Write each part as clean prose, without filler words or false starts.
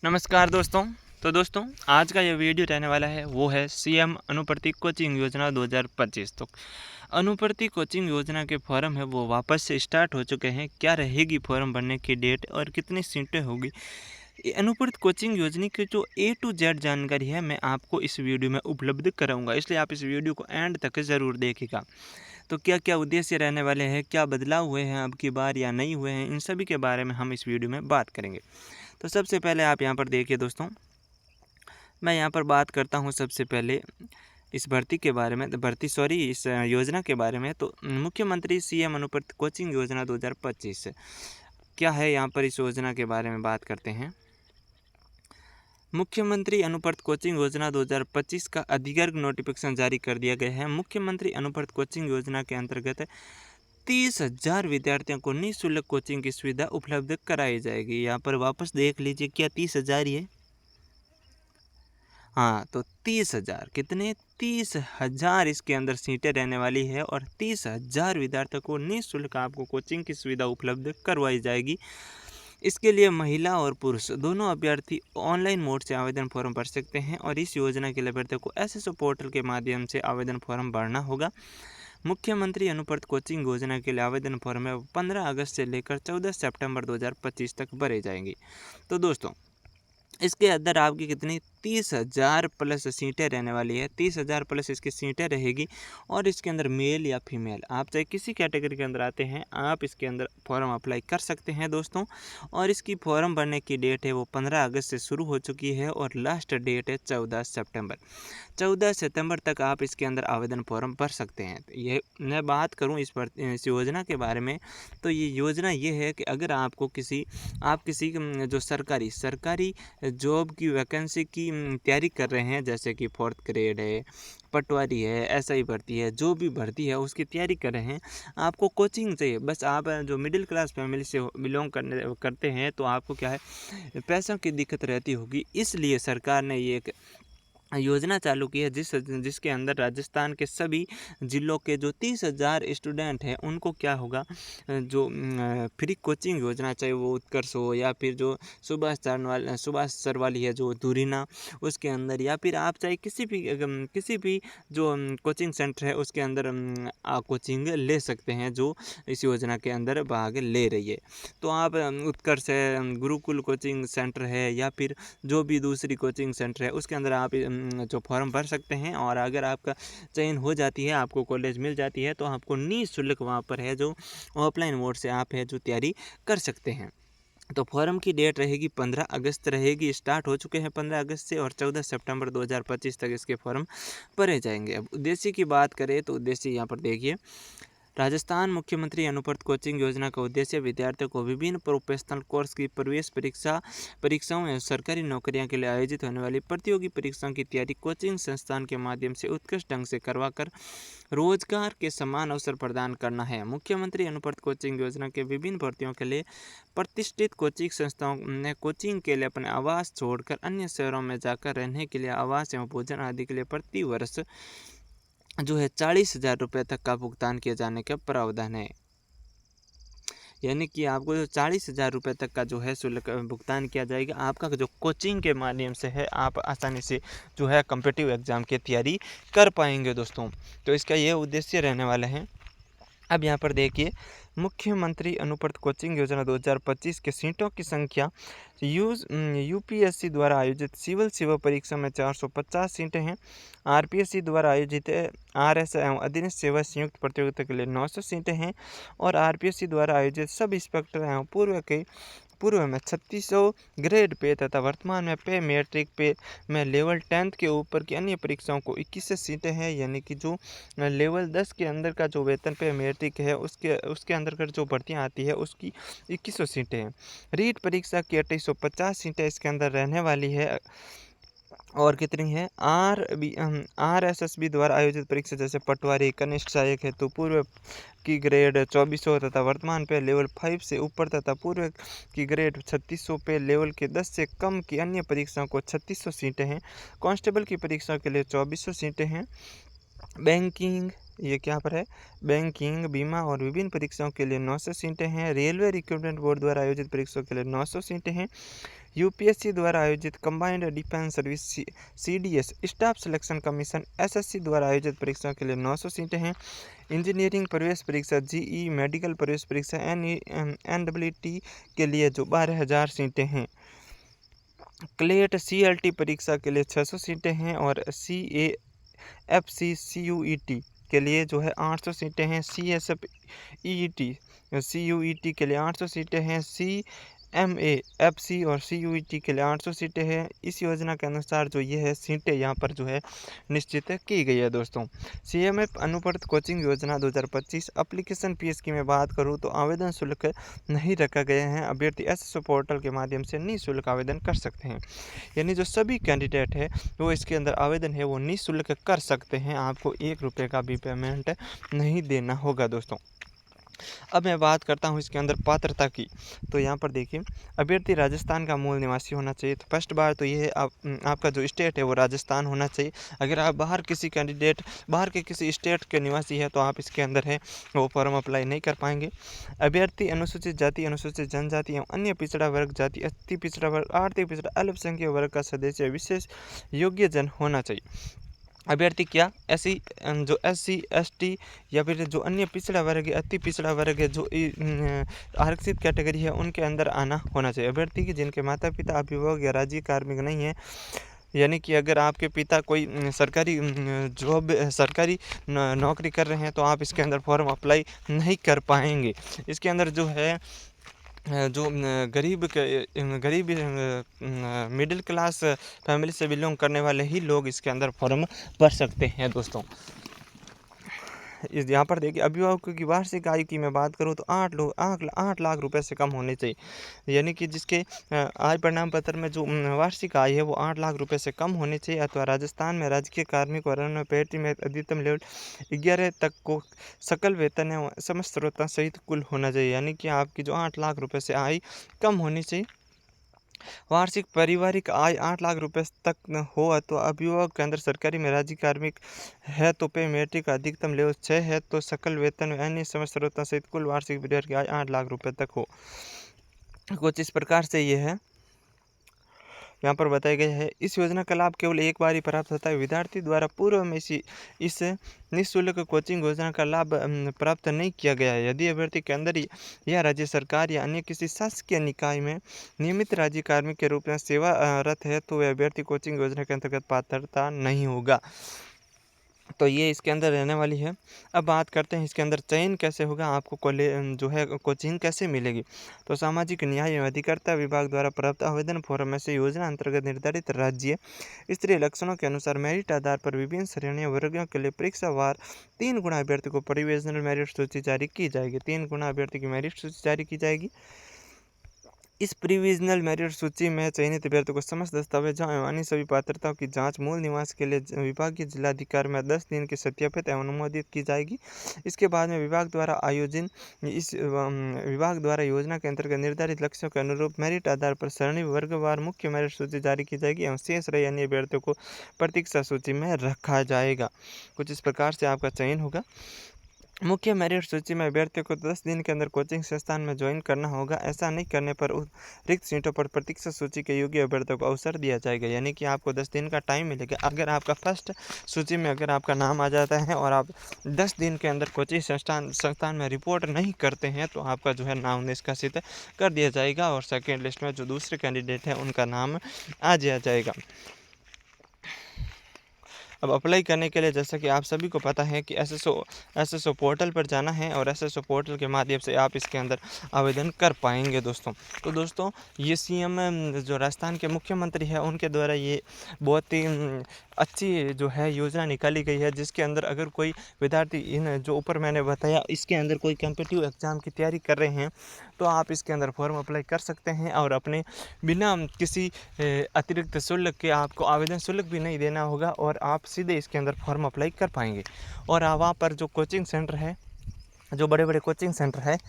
नमस्कार दोस्तों। तो दोस्तों आज का ये वीडियो रहने वाला है वो है सीएम अनुवर्ती कोचिंग योजना 2025। तो अनुवर्ती कोचिंग योजना के फॉर्म है वो वापस से स्टार्ट हो चुके हैं। क्या रहेगी फॉर्म भरने की डेट और कितनी सीटें होगी, ये अनुवर्ती कोचिंग योजना की जो A to Z जानकारी है मैं आपको इस वीडियो में उपलब्ध कराऊंगा, इसलिए आप इस वीडियो को एंड तक ज़रूर देखिएगा। तो क्या क्या उद्देश्य रहने वाले हैं, क्या बदलाव हुए हैं अब की बार या नहीं हुए हैं, इन सभी के बारे में हम इस वीडियो में बात करेंगे। तो सबसे पहले आप यहाँ पर देखिए दोस्तों, मैं यहाँ पर बात करता हूँ सबसे पहले इस भर्ती के बारे में, इस योजना के बारे में। तो मुख्यमंत्री सीएम अनुवर्ती कोचिंग योजना 2025 क्या है, यहाँ पर इस योजना के बारे में बात करते हैं। मुख्यमंत्री अनुवर्ती कोचिंग योजना 2025 का अधिकृत नोटिफिकेशन जारी कर दिया गया है। मुख्यमंत्री अनुवर्ती कोचिंग योजना के अंतर्गत 30,000 विद्यार्थियों को निःशुल्क कोचिंग की सुविधा उपलब्ध कराई जाएगी। यहाँ पर वापस देख लीजिए, क्या 30,000 ही है? हाँ, तो 30,000 कितने, 30,000 इसके अंदर सीटें रहने वाली है और 30,000 विद्यार्थियों को निःशुल्क आपको कोचिंग की सुविधा उपलब्ध करवाई जाएगी। इसके लिए महिला और पुरुष दोनों अभ्यर्थी ऑनलाइन मोड से आवेदन फॉर्म भर सकते हैं और इस योजना के लिए अभ्यर्थियों को एसएसओ पोर्टल के माध्यम से आवेदन फॉर्म भरना होगा। मुख्यमंत्री अनुवर्ती कोचिंग योजना के लिए आवेदन फॉर्म 15 अगस्त से लेकर 14 सितंबर 2025 तक भरे जाएंगे। तो दोस्तों इसके अंदर आपकी कितनी 30,000 प्लस सीटें रहने वाली है, 30,000 प्लस इसकी सीटें रहेगी। और इसके अंदर मेल या फीमेल आप चाहे किसी कैटेगरी के अंदर आते हैं, आप इसके अंदर फॉर्म अप्लाई कर सकते हैं दोस्तों। और इसकी फॉर्म भरने की डेट है वो 15 अगस्त से शुरू हो चुकी है और लास्ट डेट है 14 सितंबर। 14 सितंबर तक आप इसके अंदर आवेदन फॉर्म भर सकते हैं। ये मैं बात करूँ इस योजना के बारे में, तो ये योजना ये है कि अगर आपको आप किसी जो सरकारी जॉब की वैकेंसी की तैयारी कर रहे हैं, जैसे कि 4th ग्रेड है, पटवारी है, एसआई भर्ती है, जो भी भर्ती है उसकी तैयारी कर रहे हैं, आपको कोचिंग चाहिए। बस आप जो मिडिल क्लास फैमिली से बिलोंग करते हैं तो आपको क्या है, पैसों की दिक्कत रहती होगी, इसलिए सरकार ने ये एक योजना चालू की है जिसके अंदर राजस्थान के सभी ज़िलों के जो 30,000 स्टूडेंट हैं उनको क्या होगा, जो फ्री कोचिंग योजना, चाहे वो उत्कर्ष हो या फिर जो सुभाष सर वाली है जो दूरीना, उसके अंदर, या फिर आप चाहे किसी भी जो कोचिंग सेंटर है उसके अंदर कोचिंग ले सकते हैं जो इस योजना के अंदर भाग ले रही है। तो आप उत्कर्ष है, गुरुकुल कोचिंग सेंटर है या फिर जो भी दूसरी कोचिंग सेंटर है उसके अंदर आप जो फॉर्म भर सकते हैं। और अगर आपका चयन हो जाती है, आपको कॉलेज मिल जाती है, तो आपको निःशुल्क वहाँ पर है जो ऑफलाइन मोड से आप है जो तैयारी कर सकते हैं। तो फॉर्म की डेट रहेगी 15 अगस्त रहेगी, स्टार्ट हो चुके हैं 15 अगस्त से और 14 सितंबर 2025 तक इसके फॉर्म भरे जाएंगे। अब उद्देश्य की बात करें तो उद्देश्य यहाँ पर देखिए, राजस्थान मुख्यमंत्री अनुवर्ती कोचिंग योजना का उद्देश्य विद्यार्थियों को विभिन्न प्रोफेशनल कोर्स की प्रवेश परीक्षाओं एवं सरकारी नौकरियों के लिए आयोजित होने वाली प्रतियोगी परीक्षाओं की तैयारी कोचिंग संस्थान के माध्यम से उत्कृष्ट ढंग से करवाकर रोजगार के समान अवसर प्रदान करना है। मुख्यमंत्री अनुवर्ती कोचिंग योजना के विभिन्न भर्तियों के लिए प्रतिष्ठित कोचिंग संस्थाओं ने कोचिंग के लिए अपने आवास छोड़कर अन्य शहरों में जाकर रहने के लिए आवास एवं भोजन आदि के लिए प्रति वर्ष जो है 40,000 रुपये तक का भुगतान किए जाने का प्रावधान है। यानी कि आपको जो 40,000 रुपये तक का जो है शुल्क भुगतान किया जाएगा, आपका जो कोचिंग के माध्यम से है आप आसानी से जो है कॉम्पिटिटिव एग्ज़ाम की तैयारी कर पाएंगे दोस्तों। तो इसका ये उद्देश्य रहने वाला है। अब यहाँ पर देखिए, मुख्यमंत्री अनुवर्ती कोचिंग योजना 2025 के सीटों की संख्या यूपीएससी द्वारा आयोजित सिविल सेवा परीक्षा में 450 सीटें हैं। आरपीएससी द्वारा आयोजित आरएस एवं अधीनस्थ सेवा संयुक्त प्रतियोगिता के लिए 900 सीटें हैं और आरपीएससी द्वारा आयोजित सब इंस्पेक्टर एवं पूर्व में 3600 ग्रेड पे तथा वर्तमान में पे मैट्रिक पे में लेवल 10th के ऊपर की अन्य परीक्षाओं को 21 सीटें हैं। यानी कि जो लेवल 10 के अंदर का जो वेतन पे मैट्रिक है उसके अंदर कर जो भर्तियाँ आती है उसकी 2100 सीटें हैं। रीट परीक्षा की 2850 सीटें इसके अंदर रहने वाली है। और कितनी है, आरएसएसबी द्वारा आयोजित परीक्षा जैसे पटवारी, कनिष्ठ सहायक हेतु पूर्व की ग्रेड 2400 तथा वर्तमान पे लेवल 5 से ऊपर तथा पूर्व की ग्रेड 3600 पे लेवल के 10 से कम की अन्य परीक्षाओं को 3600 सीटें हैं। कांस्टेबल की परीक्षा के लिए 2400 सीटें हैं। बैंकिंग, ये क्या पर है, बैंकिंग, बीमा और विभिन्न परीक्षाओं के लिए 900 सीटें हैं। रेलवे रिक्रूटमेंट बोर्ड द्वारा आयोजित परीक्षाओं के लिए 900 सीटें हैं। यूपीएससी द्वारा आयोजित combined defence service CDS staff selection commission SSC द्वारा आयोजित परीक्षाओं के लिए 900 सीटें हैं। इंजीनियरिंग प्रवेश परीक्षा जीई, मेडिकल प्रवेश परीक्षा एनडब्ल्यूटी के लिए जो 12,000 सीटें हैं। क्लेट सीएलटी परीक्षा के लिए 600 सीटें हैं और सीएएफसी सीयूईटी के लिए जो है 800 सीटें हैं। सीएसएफ ईईटी सीयूईटी के लिए 800 सीटें हैं। सीएमएएफसी और सीयूईटी के लिए 800 सीटें हैं। इस योजना के अनुसार जो ये है सीटें यहाँ पर जो है निश्चित की गई है दोस्तों। सीएमएफ अनुपर्त कोचिंग योजना 2025 एप्लीकेशन फीस की मैं बात करूँ तो आवेदन शुल्क नहीं रखा गया है। अभ्यर्थी एसएसओ पोर्टल के माध्यम से निःशुल्क आवेदन कर सकते हैं। यानी जो सभी कैंडिडेट है वो इसके अंदर आवेदन है वो निःशुल्क कर सकते हैं। आपको 1 रुपये का भी पेमेंट नहीं देना होगा दोस्तों। अब मैं बात करता हूँ इसके अंदर पात्रता की। तो यहाँ पर देखिए, अभ्यर्थी राजस्थान का मूल निवासी होना चाहिए। तो फर्स्ट बार तो ये है आपका जो स्टेट है वो राजस्थान होना चाहिए। अगर आप बाहर के किसी स्टेट के निवासी है तो आप इसके अंदर है वो फॉर्म अप्लाई नहीं कर पाएंगे। अभ्यर्थी अनुसूचित जाति, अनुसूचित जनजाति एवं अन्य पिछड़ा वर्ग जाति, अति पिछड़ा वर्ग, आर्थिक पिछड़ा, अल्पसंख्यक वर्ग का सदस्य विशेष योग्य जन होना चाहिए। अभ्यर्थी क्या जो एससी एसटी या फिर जो अन्य पिछड़ा वर्ग है, अति पिछड़ा वर्ग है, जो आरक्षित कैटेगरी है उनके अंदर आना होना चाहिए। अभ्यर्थी की जिनके माता पिता अभिभावक या राज्य कार्मिक नहीं है, यानी कि अगर आपके पिता कोई सरकारी नौकरी कर रहे हैं तो आप इसके अंदर फॉर्म अप्लाई नहीं कर पाएंगे। इसके अंदर जो है जो गरीब मिडिल क्लास फैमिली से बिलोंग करने वाले ही लोग इसके अंदर फॉर्म भर सकते हैं दोस्तों। यहाँ पर देखिए, अभिभावकों की वार्षिक आय की मैं बात करूँ तो 8 लाख रुपए से कम होनी चाहिए। यानी कि जिसके आय प्रमाण पत्र में जो वार्षिक आय है वो 8 लाख रुपए से कम होनी चाहिए। अथवा राजस्थान में राजकीय कार्मिक और अन्य पेटी में अधिकतम लेवल 11 तक को सकल वेतन एवं समस्त स्रोतों सहित कुल होना चाहिए। यानी कि आपकी जो 8 लाख रुपए से आय कम होनी चाहिए। वार्षिक पारिवारिक आय 8 लाख रुपए तक हो तो अभिभावक के अंदर सरकारी में राज्य कार्मिक है तो पे मेट्रिक अधिकतम लेवल 6 है तो सकल वेतन व अन्य समस्त स्रोतों सहित कुल वार्षिक परिवार की आय 8 लाख रुपए तक हो। कुछ इस प्रकार से ये है यहाँ पर बताया गया है। इस योजना का लाभ केवल एक बार ही प्राप्त होता है। विद्यार्थी द्वारा पूर्व में इस निःशुल्क कोचिंग योजना का लाभ प्राप्त नहीं किया गया है। यदि अभ्यर्थी के अंदर या राज्य सरकार या अन्य किसी शासकीय निकाय में नियमित राज्य कार्मिक के रूप में सेवारत है तो वह अभ्यर्थी कोचिंग योजना के अंतर्गत पात्रता नहीं होगा। तो ये इसके अंदर रहने वाली है। अब बात करते हैं इसके अंदर चयन कैसे होगा, आपको जो है कोचिंग कैसे मिलेगी। तो सामाजिक न्याय एवं अधिकारिता विभाग द्वारा प्राप्त आवेदन फॉर्म में से योजना अंतर्गत निर्धारित राज्य स्तरीय लक्षणों के अनुसार मेरिट आधार पर विभिन्न श्रेणियों वर्गों के लिए परीक्षावार 3 गुना अभ्यर्थी को प्रोविजनल मेरिट सूची जारी की जाएगी। 3 गुना अभ्यर्थी की मेरिट सूची जारी की जाएगी। इस प्रोविजनल मेरिट सूची में चयनित अभ्यर्थी को समस्त दस्तावेजों एवं अन्य सभी पात्रताओं की जांच मूल निवास के लिए विभागीय जिलाधिकारी में 10 दिन की सत्यापित एवं अनुमोदित की जाएगी। इसके बाद में विभाग द्वारा योजना के अंतर्गत निर्धारित लक्ष्यों के अनुरूप मेरिट आधार पर सरणी वर्गवार मुख्य मेरिट सूची जारी की जाएगी एवं शेष रहे अन्य अभ्यर्थियों को प्रतीक्षा सूची में रखा जाएगा। कुछ इस प्रकार से आपका चयन होगा। मुख्य मेरिट सूची में अभ्यर्थियों को 10 दिन के अंदर कोचिंग संस्थान में ज्वाइन करना होगा। ऐसा नहीं करने पर रिक्त सीटों पर प्रतीक्षा सूची के योग्य अभ्यर्थियों को अवसर दिया जाएगा। यानी कि आपको 10 दिन का टाइम मिलेगा। अगर आपका फर्स्ट सूची में अगर आपका नाम आ जाता है और आप 10 दिन के अंदर कोचिंग संस्थान में रिपोर्ट नहीं करते हैं तो आपका जो है नाम निष्कासित कर दिया जाएगा और सेकेंड लिस्ट में जो दूसरे कैंडिडेट हैं उनका नाम आ जाएगा। अब अप्लाई करने के लिए जैसा कि आप सभी को पता है कि एसएसओ पोर्टल पर जाना है और एसएसओ पोर्टल के माध्यम से आप इसके अंदर आवेदन कर पाएंगे दोस्तों। तो दोस्तों ये सीएम जो राजस्थान के मुख्यमंत्री है उनके द्वारा ये बहुत ही अच्छी जो है योजना निकाली गई है, जिसके अंदर अगर कोई विद्यार्थी इन जो ऊपर मैंने बताया इसके अंदर कोई कॉम्पिटिटिव एग्ज़ाम की तैयारी कर रहे हैं तो आप इसके अंदर फॉर्म अप्लाई कर सकते हैं और अपने बिना किसी अतिरिक्त शुल्क के आपको आवेदन शुल्क भी नहीं देना होगा और आप सीधे इसके अंदर फॉर्म अप्लाई कर पाएंगे। और वहाँ पर जो कोचिंग सेंटर है, जो बड़े बड़े कोचिंग सेंटर है,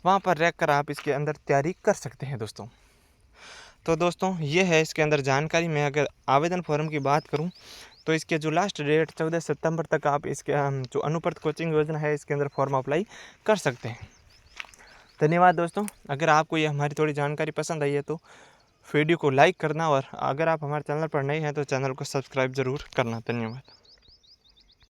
वहाँ पर रह कर आप इसके अंदर तैयारी कर सकते हैं दोस्तों। तो दोस्तों ये है इसके अंदर जानकारी। मैं अगर आवेदन फॉर्म की बात करूँ तो इसके जो लास्ट डेट 14 सितंबर तक आप इसके जो अनुपर्त कोचिंग योजना है इसके अंदर फॉर्म अप्लाई कर सकते हैं। धन्यवाद दोस्तों। अगर आपको ये हमारी थोड़ी जानकारी पसंद आई है तो वीडियो को लाइक करना, और अगर आप हमारे चैनल पर नए हैं तो चैनल को सब्सक्राइब ज़रूर करना। धन्यवाद।